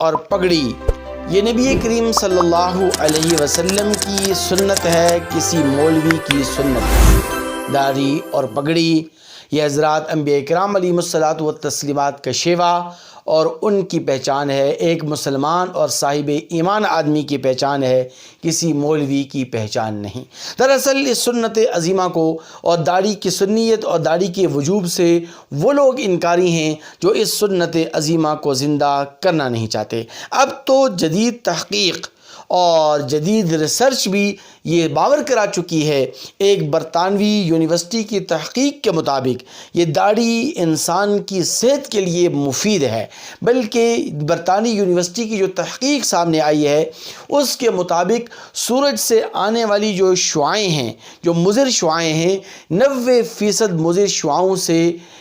اور پگڑی یہ نبی کریم صلی اللہ علیہ وسلم کی سنت ہے، کسی مولوی کی سنت ہے۔ داڑھی اور پگڑی یہ حضرات انبیاء کرام علیہم الصلاۃ والتسلیمات کا شیوا اور ان کی پہچان ہے، ایک مسلمان اور صاحب ایمان آدمی کی پہچان ہے، کسی مولوی کی پہچان نہیں۔ دراصل اس سنت عظیمہ کو اور داڑھی کی سنیت اور داڑھی کے وجوب سے وہ لوگ انکاری ہیں جو اس سنت عظیمہ کو زندہ کرنا نہیں چاہتے۔ اب تو جدید تحقیق اور جدید ریسرچ بھی یہ باور کرا چکی ہے، ایک برطانوی یونیورسٹی کی تحقیق کے مطابق یہ داڑھی انسان کی صحت کے لیے مفید ہے، بلکہ برطانوی یونیورسٹی کی جو تحقیق سامنے آئی ہے اس کے مطابق سورج سے آنے والی جو شعاعیں ہیں، جو مضر شعاعیں ہیں، 90% مضر شعاعوں سے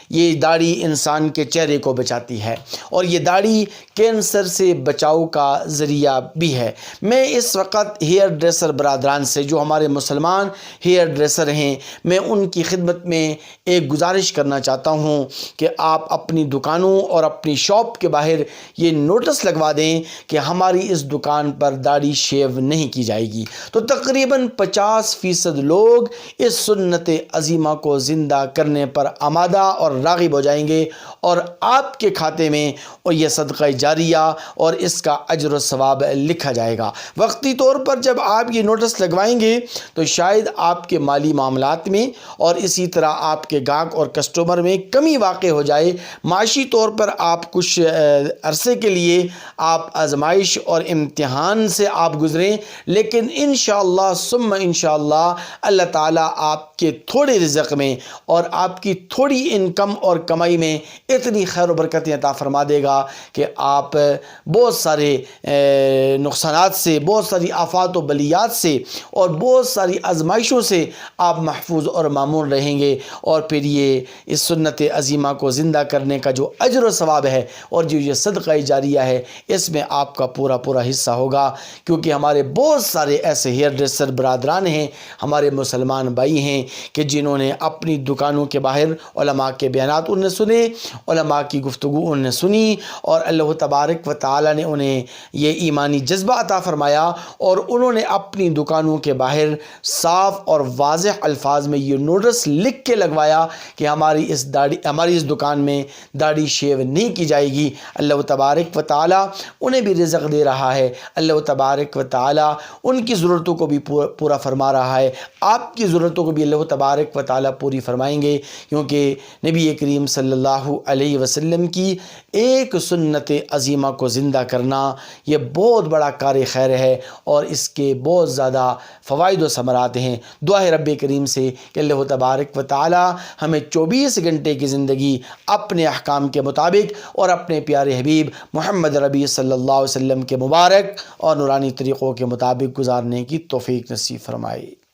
یہ داڑھی انسان کے چہرے کو بچاتی ہے، اور یہ داڑھی کینسر سے بچاؤ کا ذریعہ بھی ہے۔ میں اس وقت ہیئر ڈریسر برادران سے جو ہمارے مسلمان ہیئر ڈریسر ہیں، میں ان کی خدمت میں ایک گزارش کرنا چاہتا ہوں کہ آپ اپنی دکانوں اور اپنی شاپ کے باہر یہ نوٹس لگوا دیں کہ ہماری اس دکان پر داڑھی شیو نہیں کی جائے گی، تو تقریباً 50% لوگ اس سنت عظیمہ کو زندہ کرنے پر آمادہ اور راغب ہو جائیں گے، اور آپ کے کھاتے میں اور یہ صدقہ جاریہ اور اس کا اجر و ثواب لکھا جائے گا۔ وقتی طور پر جب آپ یہ نوٹس لگوائیں گے تو شاید آپ کے مالی معاملات میں اور اسی طرح آپ کے گاہک اور کسٹمر میں کمی واقع ہو جائے، معاشی طور پر آپ کچھ عرصے کے لیے آپ آزمائش اور امتحان سے آپ گزریں، لیکن انشاءاللہ ثم انشاءاللہ اللہ تعالیٰ آپ کے تھوڑے رزق میں اور آپ کی تھوڑی انکم اور کمائی میں اتنی خیر و برکتیں عطا فرما دے گا کہ آپ بہت سارے نقصانات سے، بہت ساری آفات و بلیات سے اور بہت ساری آزمائشوں سے آپ محفوظ اور مامون رہیں گے، اور پھر یہ اس سنت عظیمہ کو زندہ کرنے کا جو اجر و ثواب ہے اور جو یہ صدقہ جاریہ ہے، اس میں آپ کا پورا حصہ ہوگا، کیونکہ ہمارے بہت سارے ایسے ہیئر ڈریسر برادران ہیں، ہمارے مسلمان بھائی ہیں کہ جنہوں نے اپنی دکانوں کے باہر علماء کے بیانات انہوں نے سنے، علماء کی گفتگو انہوں نے سنی، اور اللہ تبارک و تعالی نے انہیں یہ ایمانی جذبہ عطا فرمایا، اور انہوں نے اپنی دکانوں کے باہر صاف اور واضح الفاظ میں یہ نوٹس لکھ کے لگوایا کہ ہماری اس دکان میں داڑھی شیو نہیں کی جائے گی۔ اللہ تبارک و تعالی انہیں بھی رزق دے رہا ہے، اللہ تبارک و تعالی ان کی ضرورتوں کو بھی پورا فرما رہا ہے، آپ کی ضرورتوں کو بھی اللہ تبارک و تعالی پوری فرمائیں گے، کیونکہ نبی کریم صلی اللہ علیہ وسلم کی ایک سنت عظیمہ کو زندہ کرنا یہ بہت بڑا کار خیر ہے، اور اس کے بہت زیادہ فوائد و ثمرات ہیں۔ دعا ہے رب کریم سے کہ اللہ تبارک و تعالی ہمیں 24 گھنٹے کی زندگی اپنے احکام کے مطابق اور اپنے پیارے حبیب محمد ربی صلی اللہ علیہ وسلم کے مبارک اور نورانی طریقوں کے مطابق گزارنے کی توفیق نصیب فرمائے۔